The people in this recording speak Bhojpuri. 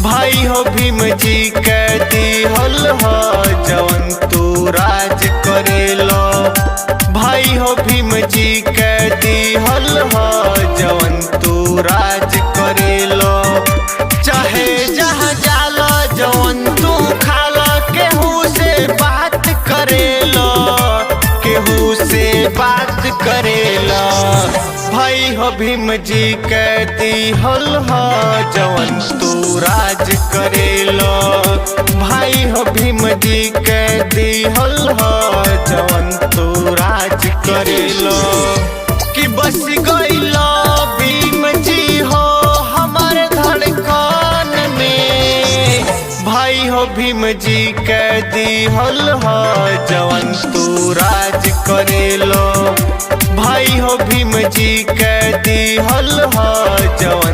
भाई हो भीम जी के दिहल ह जवन तू राज करेलो। भाई हो भीम जी के दिहल ह जवन तू राज करेलो। चाहे जहाँ जाला जवन तू खाला केहू से बात करेलो, केहू से बात करेला। भाई हो भीम जी के दिहल ह जवन तू राज करेलो। भाई हो भीम जी के दिहल ह जवन तू राज करेलो। कि बस गइलो भीम जी हो हमार धड़कन में। भाई हो भीम जी के दिहल ह जवन तू राज करेलो। भाई हो भीम जी के दिहल ह जवन